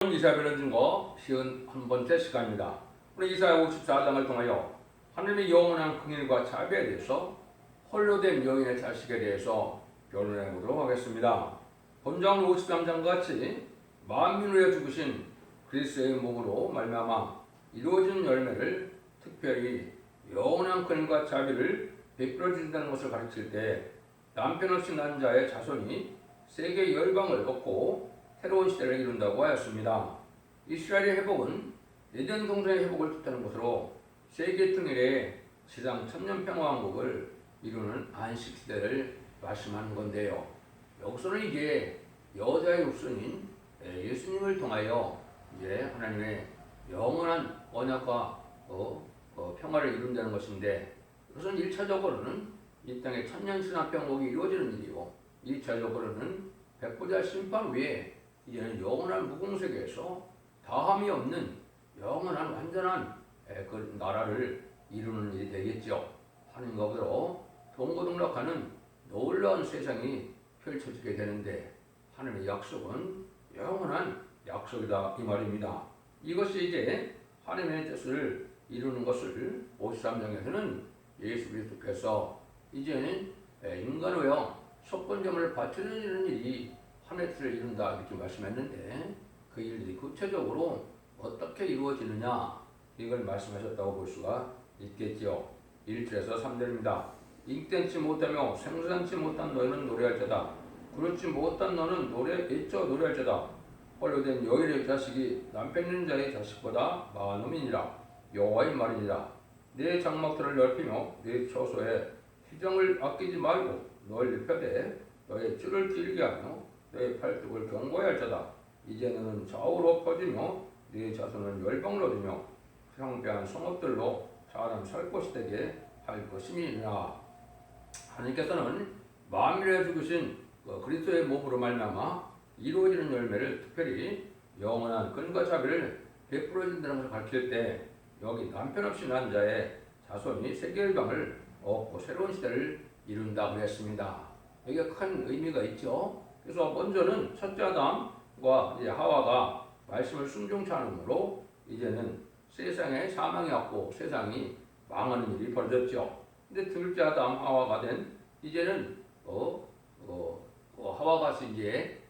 이사야의 증거 51번째 시간입니다. 오늘 이사야 54장을 통하여 하나님의 영원한 긍휼과 자비에 대해서 홀로 된 여인의 자식에 대해서 변론해 보도록 하겠습니다. 본장 53장과 같이 만민을 죽으신 그리스도의 몸으로 말미암아 이루어진 열매를 특별히 영원한 긍휼과 자비를 베풀어 주신다는 것을 가르칠 때 남편 없이 난 자의 자손이 세계 열방을 얻고 새로운 시대를 이룬다고 하였습니다. 이스라엘의 회복은 에덴 동산의 회복을 뜻하는 것으로 세계 통일의 지상 천년 평화왕국을 이루는 안식 시대를 말씀하는 건데요. 여기서는 이제 여자의 후손인 예수님을 통하여 이제 하나님의 영원한 언약과 평화를 이룬다는 것인데, 이것은 1차적으로는 이 땅의 천년 신화평화가 이루어지는 일이고, 2차적으로는 백보자 심판 후에 이제는 영원한 무궁세계에서 다함이 없는 영원한 완전한 그 나라를 이루는 일이 되겠죠. 하나님과로 동고동락하는 놀라운 세상이 펼쳐지게 되는데, 하나님의 약속은 영원한 약속이다 이 말입니다. 이것이 이제 하나님의 뜻을 이루는 것을 53장에서는 예수 그리스도께서 이제는 인간의 영 속건점을 바쳐주는 일이 하나님의 뜻을 이룬다 이렇게 말씀했는데, 그 일들이 구체적으로 어떻게 이루어지느냐 이걸 말씀하셨다고 볼 수가 있겠죠. 1절에서 3절입니다. 잉태치 못하며 생산치 못한 너희는 노래할지어다. 그렇지 못한 너는 애써 노래할지어다. 홀로 된 여인의 자식이 남편 있는 자의 자식보다 많음이니라. 여호와의 말이니라. 내 장막들을 넓히며 내 처소에 휘정을 아끼지 말고 넓혀대 너의 줄을 길게 하며 너의 팔뚝을 견고히 할지어다. 이제 너는 좌우로 퍼지며 네 자손은 열방을 얻으며 평평한 성읍들로 사람 살 곳이 되게 할 것임이니라. 하나님께서는 만민을 죽으신 그리스도의 몸으로 말미암아 이루어지는 열매를 특별히 영원한 긍휼과 자비를 베풀어 준다는 것을 가르칠 때, 여기 남편 없이 난 자의 자손이 세계 열방을 얻고 새로운 시대를 이룬다고 했습니다. 여기가 큰 의미가 있죠. 그래서 먼저는 첫째 아담과 이제 하와가 말씀을 순종치 않으므로 이제는 세상에 사망이 왔고 세상이 망하는 일이 벌어졌죠. 근데 둘째 아담 하와가 된 이제는 하와가 이제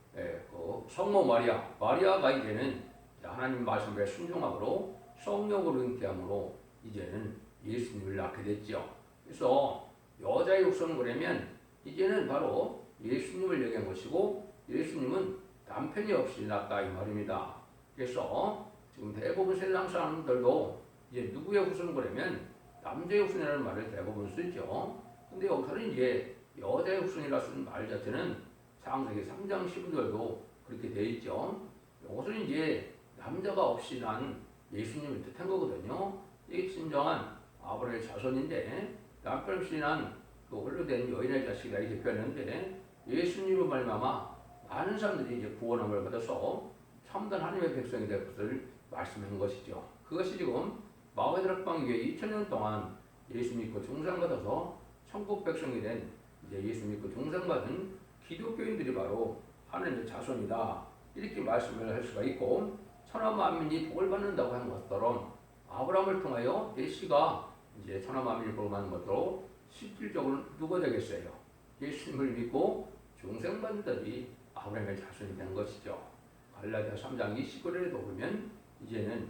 성모 마리아가 이제는 하나님 말씀에 순종함으로 성령으로 잉태함으로 이제는 예수님을 낳게 됐죠. 그래서 여자의 후손은 그러면 이제는 바로 예수님을 얘기한 것이고, 예수님은 남편이 없이 낳았다 이 말입니다. 그래서 지금 대부분 세상 사람들도 이제 누구의 후손은 그러면 남자의 후손이라는 말을 대부분 쓰죠. 근데 여기서는 이제 여자의 후손이라 쓰는 말 자체는 창세기 3장 15절도 그렇게 돼 있죠. 이것은 이제 남자가 없이 난 예수님을 뜻한 거거든요. 이게 진정한 아브라함의 자손인데, 남편 없이 난 그 홀로 된 여인의 자식이라 이렇게 표현했는데, 예수님으로 말미암아 많은 사람들이 이제 구원함을 받아서 참된 하나님의 백성이 될 것을 말씀한 것이죠. 그것이 지금 마가다락방 교회 2000년 동안 예수 믿고 중상받아서 천국 백성이 된 이제 예수 믿고 중상받은 기독교인들이 바로 하나님의 자손이다 이렇게 말씀을 할 수가 있고, 천하 만민이 복을 받는다고 한 것처럼 아브라함을 통하여 예시가 이제 천하 만민이 복을 받는 것으로 실질적으로 누가 되겠어요? 예수님을 믿고 중생받는 자들이 아브라함의 자손이 되는 것이죠. 갈라디아 3장 29절에도 보면 이제는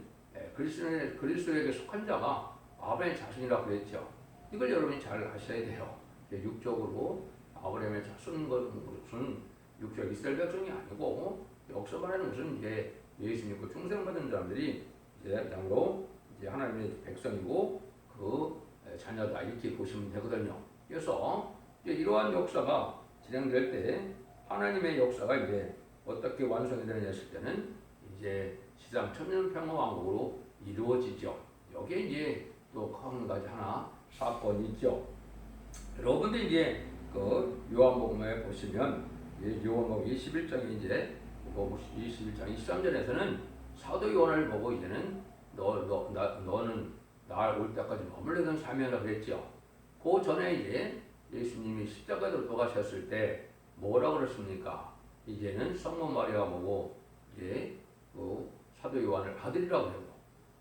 그리스도에게 속한 자가 아브라함의 자손이라고 그랬죠. 이걸 여러분이 잘 아셔야 돼요. 육적으로 아브라함의 자손인 것은 육적 이스라엘 백성이 아니고, 여기서 말하는 것은 이제 예수 믿고 중생받은 사람들이 이제 양으로 이제 하나님의 백성이고 그 자녀다 이렇게 보시면 되거든요. 그래서 이제 이러한 역사가 진행될 때 하나님의 역사가 이제 어떻게 완성이 되느냐 했을 때는 이제 지상 천년 평화 왕국으로 이루어지죠. 여기에 이제 또 한 가지 하나 사건이 있죠. 여러분들 이제 그 요한복음에 보시면 요한복음 21장에 이제 21장 23절에서는 사도 요한을 보고 이제는 너는 날 올 때까지 머물러던 사명이라고 그랬죠. 그 전에 이제 예수님이 십자가로 돌아가셨을 때 뭐라고 그랬습니까? 이제는 성모 마리아 보고 이제 그 사도 요한을 아들이라고 그러고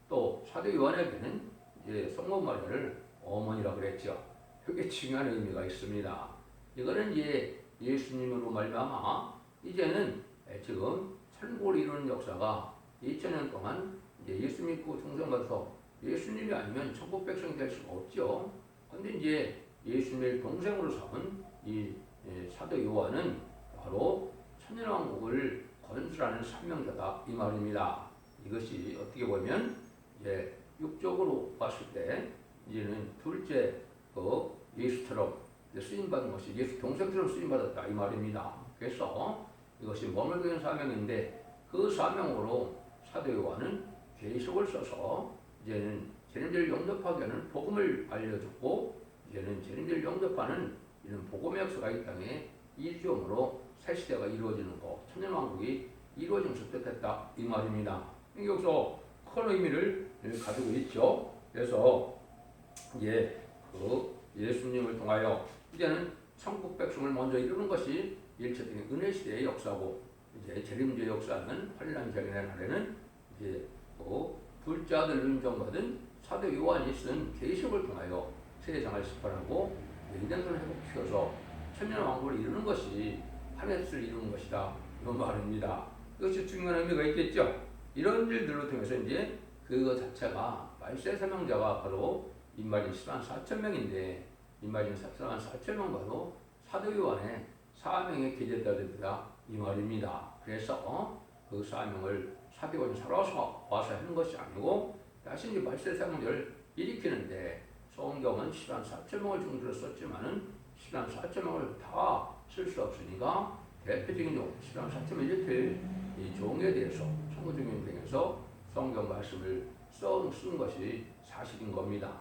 또 사도 요한에게는 이제 성모 마리아를 어머니라고 그랬죠. 그게 중요한 의미가 있습니다. 이거는 이제 예수님으로 말미암아 이제는 지금 천국을 이루는 역사가 2000년 동안 이제 예수 믿고 중생받아서 예수님이 아니면 천국 백성이 될 수가 없죠. 근데 이제 예수님의 동생으로 삼은 이 사도 요한은 바로 천년왕국을 건설하는 사명자다 이 말입니다. 이것이 어떻게 보면 이제 육적으로 봤을 때 이제는 둘째 예수처럼 쓰임받은 것이 예수 동생처럼 쓰임받았다 이 말입니다. 그래서 이것이 머물게 사명인데 그 사명으로 사도 요한은 계시록을 써서 이제는 죄인들을 영접하게 하는 복음을 알려줬고 이제는 죄인들을 영접하는 이런 복음의 역사가 이 땅에 이주음으로 새 시대가 이루어지는 것, 천년왕국이 이루어진 것을 뜻했다 이 말입니다. 여기서 큰 의미를 가지고 있죠. 그래서 이제 예수님을 통하여 이제는 천국 백성을 먼저 이루는 것이 일체적인 은혜 시대의 역사고 이제 재림주의 역사는 환란 장인의 날에는 이제 둘째 아들을 인정받은 사도 요한이 쓴 계시록을 통하여 세상을 심판하고 인생을 회복시켜서 천년왕국을 이루는 것이 하늘을 이루는 것이다 이런 말입니다. 이것이 중요한 의미가 있겠죠. 이런 일들로 통해서 이제 그거 자체가 말세 사명자가 바로 인마진 10만 4천 명인데 인마진 10만 4천 명과도 사도 요한의 사명에 기재되다 이 말입니다. 그래서 그 사명을 사도 요한이 살아서 와서 하는 것이 아니고 다시 이제 말세 사명자를 일으키는데 성경은 10만 4천 명을 중심으로 썼지만은 10만 4천 명을 다 쓸 수 없으니까 대표적인 종 10만 4천 명 일필 이 종에 대해서 성구중인 등에서 성경 말씀을 쓴 것이 사실인 겁니다.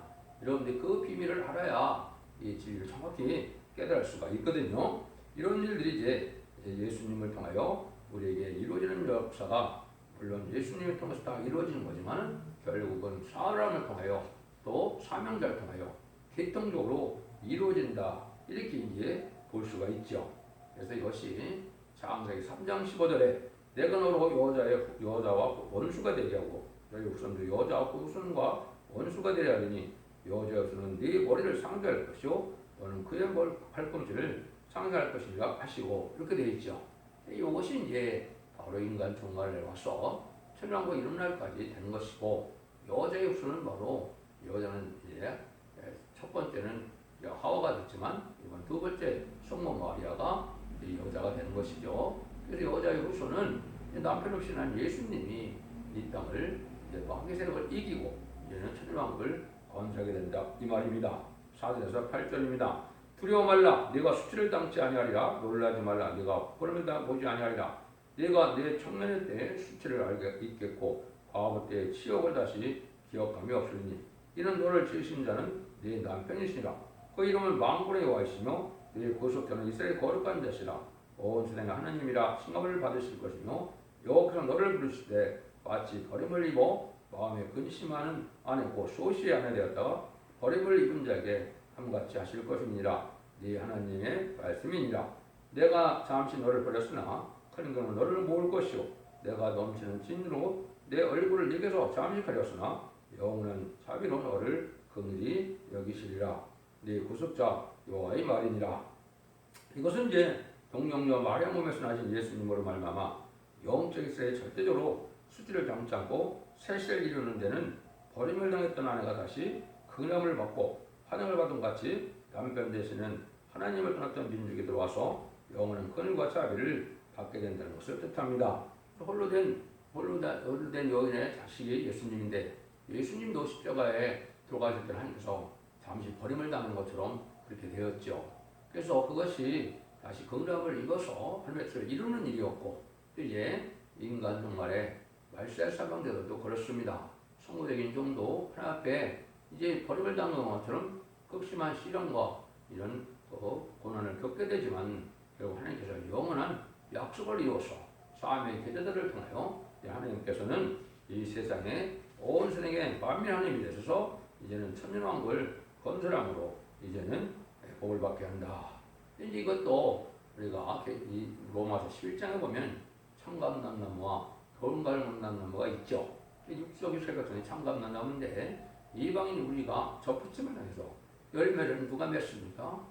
여러분들 그 비밀을 알아야 이 진리를 정확히 깨달을 수가 있거든요. 이런 일들이 이제 예수님을 통하여 우리에게 이루어지는 역사가 물론 예수님을 통해서 다 이루어지는 거지만 결국은 사람을 통하여 또 사명자를 통하여 계통적으로 이루어진다 이렇게 이제 볼 수가 있죠. 그래서 이것이 창세기 3장 15절에 내가 너로 여자와 원수가 되게 하고 너희 후손도 여자와 후손과 원수가 되려 하리니 여자의 후손은 네 머리를 상대할 것이요 너는 그의 팔꿈치를 상대할 것이라 하시고 이렇게 되어 있죠. 이것이 이제 바로 인간 종말에 와서 천년왕국 이룬 날까지 되는 것이고 여자의 후손은 바로 여자는 이제 첫 번째는 하와가 됐지만 이번 두 번째 성모 마리아가 여자가 되는 것이죠. 그래서 여자의 후손은 남편 없이 난 예수님이 이 땅을 이제 마귀 세력을 이기고 이제는 천년왕국을 건설하게 된다 이 말입니다. 4절에서 8절입니다. 두려워 말라 네가 수치를 당치 아니하리라 놀라지 말라 네가 부끄러움을 보지 아니하리라 네가 내 청년의 때에 수치를 알게 있겠고 과거 때의 치욕을 다시 기억함이 없으니 이는 너를 지으신 자는 네 남편이시라 그 이름은 만군의 여호와이시며 네 구속자는 이스라엘 거룩한 자시라 온 세상의 하나님이라 칭함을 받으실 것이며 여호와께서 너를 부르실 때 마치 버림을 입어 마음에 근심하는 아내고 소시의 아내 되었다가 버림을 입은 자에게 함같이 하실 것입니다. 네 하나님의 말씀이니라. 내가 잠시 너를 버렸으나 큰 것은 너를 모을 것이요 내가 넘치는 진으로 내 얼굴을 네게서 잠시 가렸으나 영원한 자비로 너를 긍휼히 여기시리라. 네 구속자 여호와의 말이니라. 이것은 이제 동정녀 마리아 몸에서 나신 예수님으로 말미암아 영적 이스라엘 절대적으로 수치를 당치 않고 세시를 이루는 데는 버림을 당했던 아내가 다시 긍휼함을 받고 환영을 받은 같이 남편 되시는 하나님을 떠났던 민족이 들어와서 영원한 긍휼과 자비를 받게 된다는 것을 뜻합니다. 홀로 된 여인의 자식이 예수님인데 예수님도 십자가에 들어가실 때 하나님께서 잠시 버림을 당한 것처럼 그렇게 되었죠. 그래서 그것이 다시 긍휼함을 입어서 할매트를 이루는 일이었고 또 이제 인간 종말에 말세 사명자들도 그렇습니다. 성도적인 종도 하나님 앞에 이제 버림을 당한 것처럼 극심한 시련과 이런 고난을 겪게 되지만 결국 하나님께서 영원한 약속을 이루어서 사람의 계자들을 통하여 하나님께서는 이 세상에 온 세상에 만민 하나님이 되셔서 이제는 천년왕국을 건설함으로 이제는 복을 받게 한다. 이제 이것도 우리가 이 로마서 11장에 보면 청감남나무와 결혼가를 만난 나무가 있죠. 육적인 세력성이 창감난 나무인데 이방인 우리가 접붙임을 당해서 열매를 누가 맺습니까?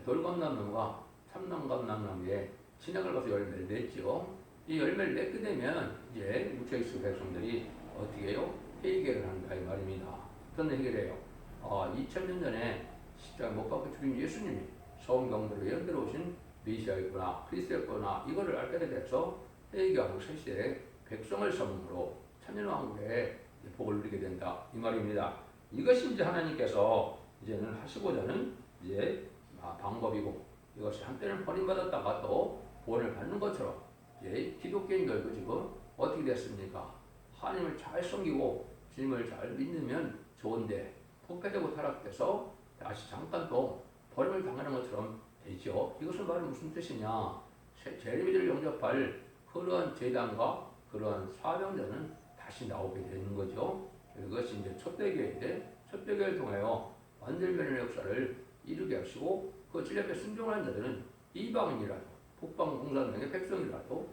돌감나무가 참남감나무에 진액을 가서 열매를 맺죠. 이 열매를 맺게 되면 이제 육적인 백성들이 어떻게 해요? 해결을 한다 이 말입니다. 어떤 해결해요? 2000년 전에 십자가에 못 박혀 죽인 예수님이 성경대로 예언대로 오신 메시아였구나 그리스도였구나 이거를 알게 돼서 회개하고 새시대에 백성을 섬으로 천년왕국의 복을 누리게 된다 이 말입니다. 이것이 이제 하나님께서 이제는 하시고자 하는 이제 방법이고 이것이 한때는 버림받았다가 또 구원을 받는 것처럼 이제 기독교인들도 지금 어떻게 됐습니까? 하나님을 잘 섬기고 주님을 잘 믿으면 좋은데 폭파되고 타락돼서 다시 잠깐 또 버림을 당하는 것처럼 되죠. 이것은 바로 무슨 뜻이냐? 재림이를 영접할 그러한 재단과 그러한 사명자는 다시 나오게 되는 거죠. 그것이 이제 첫대교회인데 첫대교회를 통하여 완전변의 역사를 이루게 하시고 그 진리 앞에 순종하는 자들은 이방인이라도 북방 공산당의 백성이라도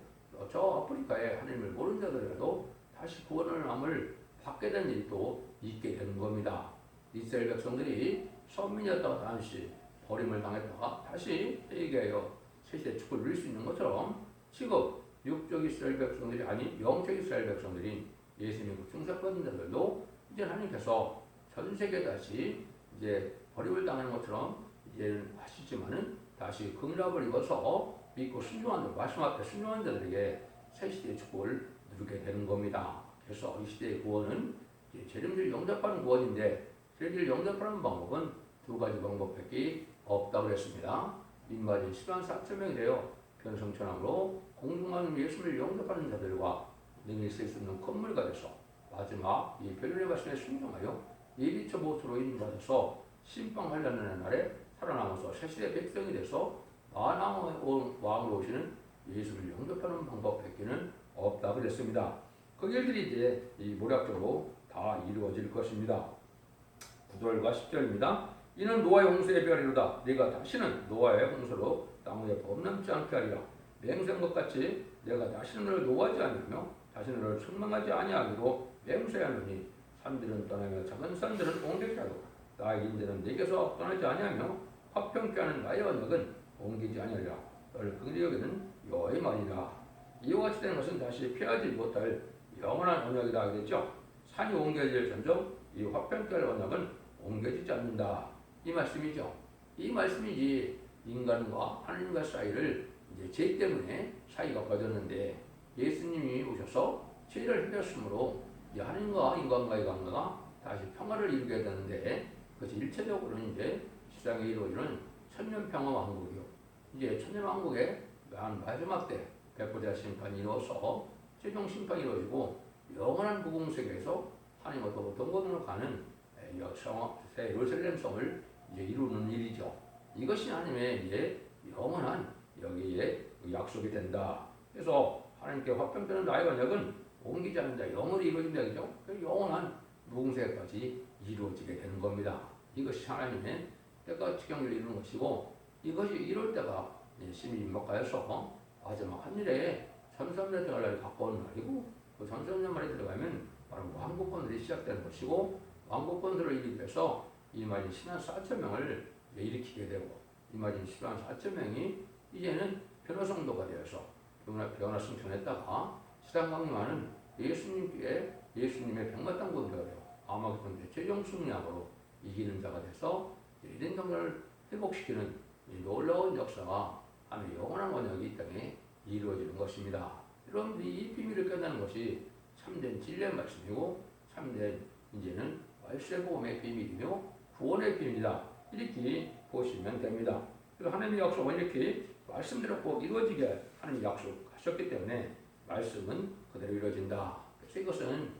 저 아프리카의 하나님을 모르는 자들이라도 다시 구원을 받게 된 일이 또 있게 되는 겁니다. 이스라엘 백성들이 선민이었다가 잠시 버림을 당했다가 다시 회개하여 새시대 축복을 누릴 수 있는 것처럼 지금 육적 이스라엘 백성들이 아닌 영적 이스라엘 백성들인 예수님을 충성받는 자들도 이제 하나님께서 전 세계 다시 이제 버림을 당하는 것처럼 이제 하시지만은 다시 긍휼을 입어서 믿고 순종하는 말씀 앞에 순종하는 자들에게 새 시대의 축복을 누리게 되는 겁니다. 그래서 이 시대의 구원은 재림을 영접하는 구원인데 재림을 영접하는 방법은 두 가지 방법밖에 없다고 했습니다. 인마진 10만 4천 명이 되어 변성천함으로 공중한 예수를 영접하는 자들과 능히 쓸 수 있는 건물가 돼서 마지막 이 변론의 말씀에 순종하여 예비처 보트로 인도받아서 심판하려는 날에 살아남아서 새시대 백성이 돼서 만왕 왕으로 오시는 예수를 영접하는 방법밖에는 없다고 그랬습니다. 그 일들이 이제 이 모략적으로 다 이루어질 것입니다. 9절과 10절입니다. 이는 노아의 홍수의 별이로다. 네가 다시는 노아의 홍수로 땅 위에 범람지 않게 하리라. 맹세한 것 같이 내가 다시는 너를 노하지 아니하며 다시는 너를 책망하지 아니하기로 맹세하노니 산들은 떠나며 작은 산들은 옮겨지라도 나의 인자는 내게서 떠나지 아니하며 화평케 하는 나의 언약은 옮기지 아니하리라. 너를 긍휼히 여기는 여호와의 말이라. 이와 같이 되는 것은 다시 피하지 못할 영원한 언약이다 하겠죠. 산이 옮겨질 전정 이 화평케 할 언약은 옮겨지지 않는다. 이 말씀이죠. 이 말씀이지 인간과 하나님과 사이를 이제 죄 때문에 사이가 꺼졌는데 예수님이 오셔서 죄를 해결했으므로 이제 하나님과 인간과의 관계가 다시 평화를 이루게 되는데 그것이 일체적으로는 이제 세상에 이루어지는 천년평화 왕국이요. 이제 천년왕국의 마지막 때 백보자 심판이 이루어서 최종 심판이 이루어지고 영원한 무궁세계에서 하나님과 또 동거으로 가는 새 예루살렘 성을 이제 이루는 일이죠. 이것이 하나님의 이제 영원한 여기에 약속이 된다. 그래서 하나님께 화평되는 나의 언약은 옮기지 않는다. 영원히 이루어진다. 그죠? 영원한 무궁세까지 이루어지게 되는 겁니다. 이것이 하나님의 때가 지경을 이루는 것이고 이것이 이룰 때가 심히 임박하여서 마지막 한일에 천삼년 날이 가까운 날이고 그 천삼년 말에 들어가면 바로 왕국권들이 시작되는 것이고 왕국권들을 이루기 위해서 이마진 10만 4천 명을 일으키게 되고 이마진 10만 4천 명이 이제는 변호성도가 되어서 변화 승천했다가 시당강림하는 예수님의 백마땅군대가 되고 아마겟돈 최종 승리함으로 이기는 자가 돼서 이런 정도를 회복시키는 놀라운 역사가 하나님의 영원한 언약이 이 땅에 이루어지는 것입니다. 여러분들이 이 비밀을 깨닫는 것이 참된 진리의 말씀이고 참된 이제는 말씀의 복음의 비밀이며 구원의 비밀이다. 이렇게 보시면 됩니다. 그리고 하나님의 약속은 이렇게 말씀대로 꼭 이루어지게 하나님의 약속하셨기 때문에 말씀은 그대로 이루어진다. 그래서 이것은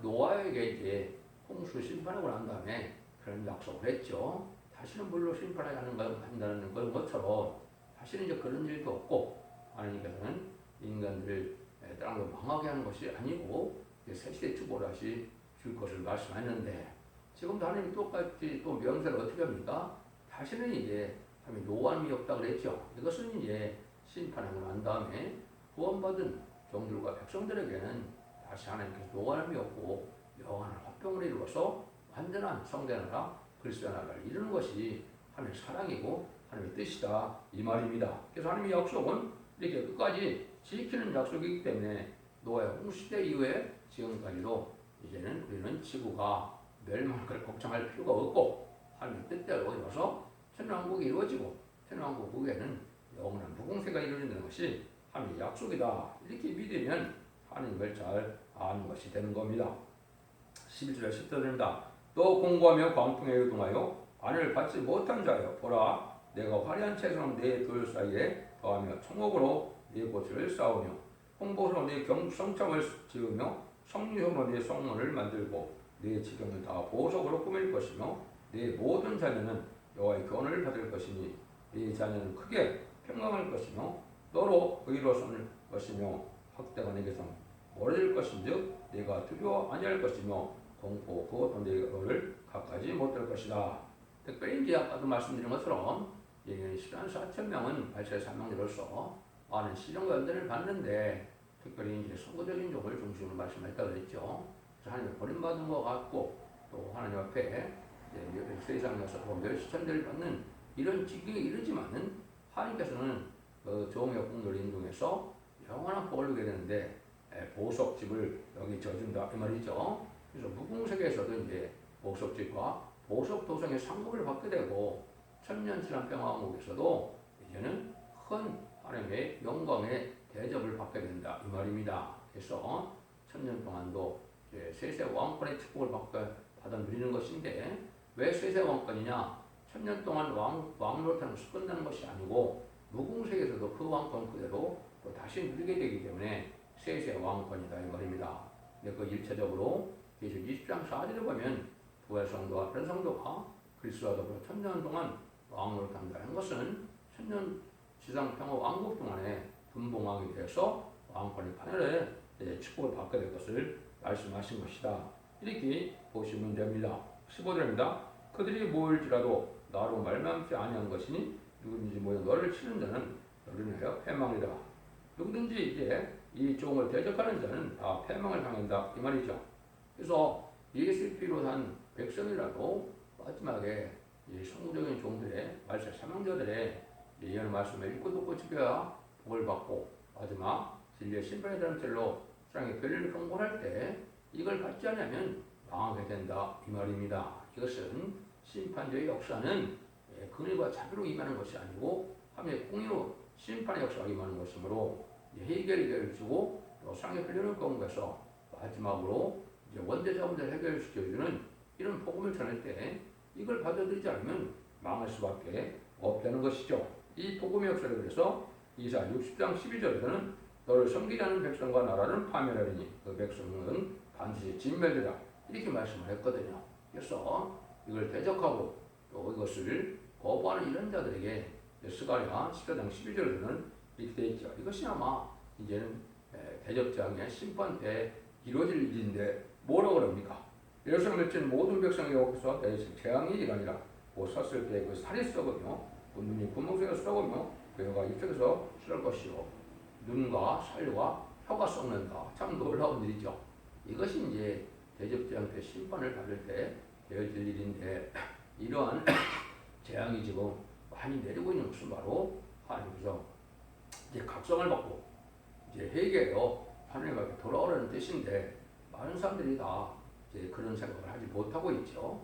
노아에게 이제 홍수 심판하고 난 다음에 그런 약속을 했죠. 다시는 물로 심판한다는 것처럼 다시는 이제 그런 일도 없고 하나님께서는 인간들을 땅으로 망하게 하는 것이 아니고 새시대 축복을 다시 줄 것을 말씀했는데 지금도 하나님이 똑같이 또 명세를 어떻게 합니까? 다시는 이제 하나님이 노함이 없다 그랬죠. 이것은 이제 심판하고 난 다음에 구원받은 종들과 백성들에게는 다시 하나님께서 노관함이 없고 영원한 화평을 이루어서 완전한 성된 나라 그리스도의 나라를 이루는 것이 하나님의 사랑이고 하나님의 뜻이다 이 말입니다. 그래서 하나님의 약속은 이렇게 끝까지 지키는 약속이기 때문에 노아의 홍수시대 이후에 지금까지도 이제는 우리는 지구가 멸망할 걸 걱정할 필요가 없고 하나님의 뜻대로 이루어서 천년왕국이 이루어지고 천년왕국 후에는 영원한 무공세가 이루어진다는 것이 하나님의 약속이다. 이렇게 믿으면 하나님을 잘 아는 것이 되는 겁니다. 11절에 10절입니다. 또 공고하며 광풍에 요동하여 안을 받지 못한 자여 보라 내가 화려한 채소로 네 돌 사이에 더하며 청옥으로 네 곳을 쌓으며 홍보로 네 성창을 지으며 성류형으로 네 성문을 만들고 네 지경을 다 보석으로 꾸밀 것이며 네 모든 자녀는 여호와의 교훈을 받을 것이니 네 자녀는 크게 평강할 것이며 너로 의로서는 것이며 학대가 내게서 멀어질 것인즉 네가 두려워 아니할 것이며 공포 그것도 너를 가까이 못할 것이다. 특별히 이제 아까도 말씀드린 것처럼 예년 10만 4천 명은 발세 사명자로서 많은 시련과 연단을 받는데 특별히 이제 선거적인 종을 중심으로 말씀했다고 그랬죠. 하나님의 버림받은 것 같고 또 하나님 앞에 세상에서 멸시천대를 받는 이런 지경에 이르지만은 하나님께서는 그 종의 공로를 인도해서 영원한 복을 누게 되는데 보석집을 여기 져준다 이 말이죠. 그래서 무궁세계에서도 이제 보석집과 보석 도성의 상급을 받게 되고 천년지난 평화왕국에서도 이제는 큰 하나님의 영광의 대접을 받게 된다 이 말입니다. 그래서 천년 동안도 세세 왕권의 축복을 받아 누리는 것인데 왜 세세 왕권이냐? 천년 동안 왕노릇하는 것이 끝나는 것이 아니고 무궁세계에서도 그 왕권 그대로 또 다시 누리게 되기 때문에 세세 왕권이다 이 말입니다. 근데 그 일차적으로 계시 20장 4절에 보면 부활성도와 변성도가 그리스도와 더불어 천년 동안 왕노릇한다는 것은 천년 지상 평화 왕국 동안에 분봉왕이 되어서 왕권의 판열에 축복을 받게 될 것을 말씀하신 것이다. 이렇게 보시면 됩니다. 15절입니다. 그들이 모일지라도 나로 말미암지 아니한 것이니 누구든지 모여 너를 치는 자는 너를 인하여 패망이다. 누구든지 이제 이 종을 대적하는 자는 다 패망을 당한다 이 말이죠. 그래서 예수를 비롯한 백성이라도 마지막에 이 성공적인 종들의 말세 사명자들의 예언의 말씀을 읽고 듣고 지켜야 복을 받고 마지막 진리의 심판에 대한 틀로 사랑의 별을 경고할 때 이걸 받지 않으면 망하게 된다 이 말입니다. 이것은 심판주의 역사는 긍휼과 자비로 임하는 것이 아니고 하나님의 공의로 심판의 역사가 임하는 것이므로 해결을 주고 또 사랑의 별을 경고해서 마지막으로 이제 원죄자 문제를 해결시켜주는 이런 복음을 전할 때 이걸 받아들이지 않으면 망할 수밖에 없다는 것이죠. 이 복음의 역사를 그래서 이사 60장 12절에서는 너를 섬기지 않는 백성과 나라는 파멸하리니 그 백성은 반드시 진멸되라 이렇게 말씀을 했거든요. 그래서 이걸 대적하고 또 이것을 거부하는 이런 자들에게 스가랴 14장 12절에서는 이렇게 되어 있죠. 이것이 아마 이제는 대적장의 심판 때 이루어질 일인데 뭐라고 그럽니까? 예루살렘을 친 모든 백성이 여기서 내리신 재앙이 일어나니라. 곧 섰을 때 그 살이 썩으며 그 눈이 구멍 속에 썩으며 그 혀가 입속에서 sul을 것이요 눈과 살과 혀가 썩는다. 참 놀라운 일이죠. 이것이 이제 대적재앙 때 심판을 받을 때 되어질 일인데 이러한 재앙이 지금 많이 내리고 있는 것은 바로 하나님께서 이제 각성을 받고 이제 회개로 하나님 앞에 돌아오라는 뜻인데 많은 사람들이 다 이제 그런 생각을 하지 못하고 있죠.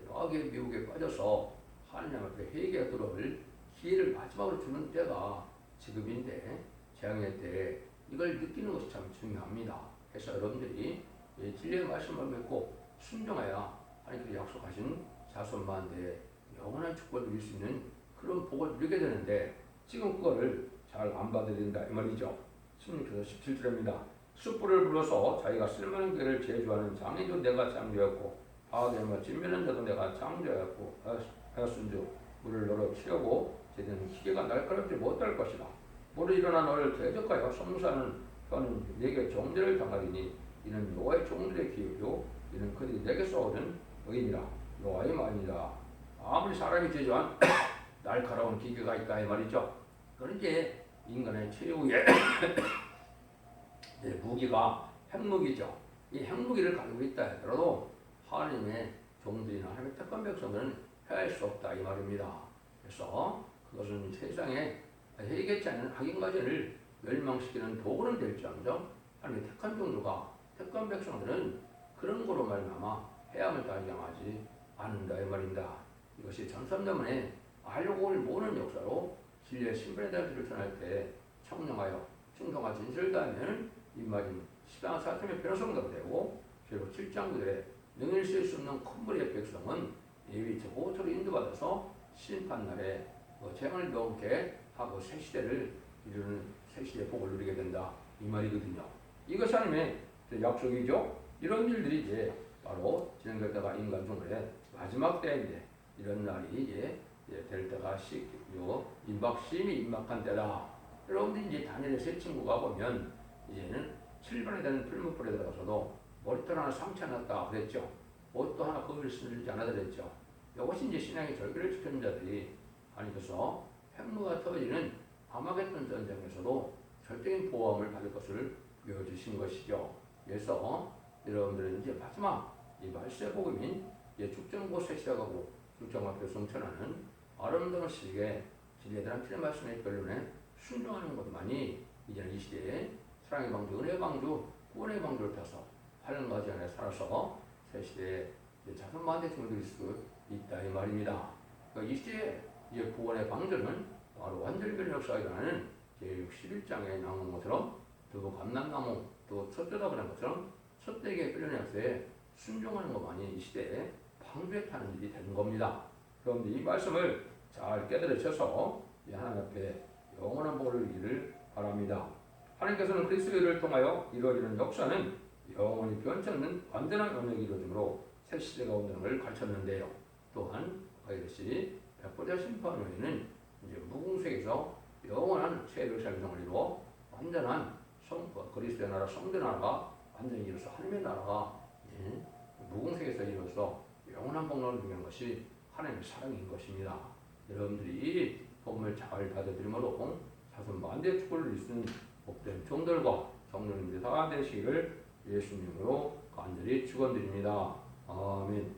과학의 미혹에 빠져서 하나님 앞에 회개가 들어올 기회를 마지막으로 주는 때가 지금인데 재앙의 때 이걸 느끼는 것이 참 중요합니다. 그래서 여러분들이 진리의 말씀을 믿고 순종해야 하나님께서 약속하신 자손만대에 영원한 축복을 누릴 수 있는 그런 복을 누리게 되는데 지금 그거를 잘 안 받아들인다 이 말이죠. 16절에서 17절입니다. 숯불을 불러서 자기가 쓸만한 길을 제주하는 장인도 내가 창조했고 파괴하며 진멸한 자도 내가 창조했고 하였은즉 물을 너로 치려고 제대는 기계가 날카롭지 못할 것이다. 물을 일어나 너를 대적하여 성사하는 혀는 내게 종대를 당하리니 이는 여호와의 종들의 기업이요 이는 그들이 내게서 얻은 의인이라 여호와의 말이다. 아무리 사람이 제조한 날카로운 기계가 있다 이 말이죠. 그런 이제 인간의 최후의 무기가 핵무기죠. 이 핵무기를 가지고 있다 하더라도 하나님의 종들이나 하나님의 택한 백성들은 해할 수 없다 이 말입니다. 그래서 그것은 세상에 해결치 않은 악인 가전을 멸망시키는 도구는 될지언정 하나님의 택한 종들과 택한 백성들은 그런 거로 말미암아 해함을 따지지 않는다 이 말입니다. 이것이 전선대문에 알고를 모르는 역사로 진리의 신분에 대한 길을 전할 때 청량하여 충성과 진실을 다하면 입맞은 시당 사람의 변호성도 되고 결국 7장 9절에 능일 쓸수 없는 큰 무리의 백성은 예비 저 모토로 인도받아서 심판날에 재앙을 넘게 하고 새 시대를 이루는 새 시대의 복을 누리게 된다 이 말이거든요. 이것이 하나님의 약속이죠. 이런 일들이 이제 바로 진행될 때가 인간 중에 마지막 때인데 이런 날이 이제 될 때가 임박심이 임박한 때다. 여러분들이 이제 다니엘의 세 친구가 보면 이제는 7번에 되는 풀무불에 들어가서도 머리털 하나 상처 났다 그랬죠. 옷도 하나 거울 쓰지 않아 그랬죠. 이것이 이제 신앙의 절기를 지키는 자들이 아니어서 핵무가 터지는 아마겟돈 전쟁에서도 절대적인 보호함을 받을 것을 보여주신 것이죠. 그래서 여러분들은 이제 마지막 이 말세 복음인 축전곳에 시작하고 축전 앞에 성천하는 아름다운 시기에 진리에 대한 필요 말씀의 결론에 순종하는 것만이 이제는 이 시대에 사랑의 방주, 은혜의 방주, 구원의 방주를 타서 8년까지 안에 살아서 새 시대에 자손만대 증거될 수 있다 이 말입니다. 그러니까 이 시대에 구원의 방주는 바로 완전변 역사가 일어나는 제61장에 나오는 것처럼 또 감람나무 또 첫째다 그런 것처럼 첫대기의 끌려는 역사에 순종하는 것만이 이 시대에 방주에 타는 일이 되는 겁니다. 그런데 이 말씀을 잘 깨달으셔서 하나님 앞에 영원한 복을 누리기를 바랍니다. 하나님께서는 그리스도를 통하여 이루어지는 역사는 영원히 변치 않는 완전한 언약이 이루어지므로 새 시대가 온다는 걸 가르쳤는데요. 또한 이것이 백보자 심판 후에는 이제 무궁색에서 영원한 최대 생성을 이루어 완전한 그리스도의 나라 성대 나라가 완전히 이루어서 하나님의 나라가 무궁색에서 이루어서 영원한 복락을 누리는 것이 하나님의 사랑인 것입니다. 여러분들이 복음을 잘 받아들임으로 자손 만대의 축복을 누릴 수 있는 복된 종들과 성도님들 다 되시기를 예수님으로 간절히 축원드립니다. 아멘.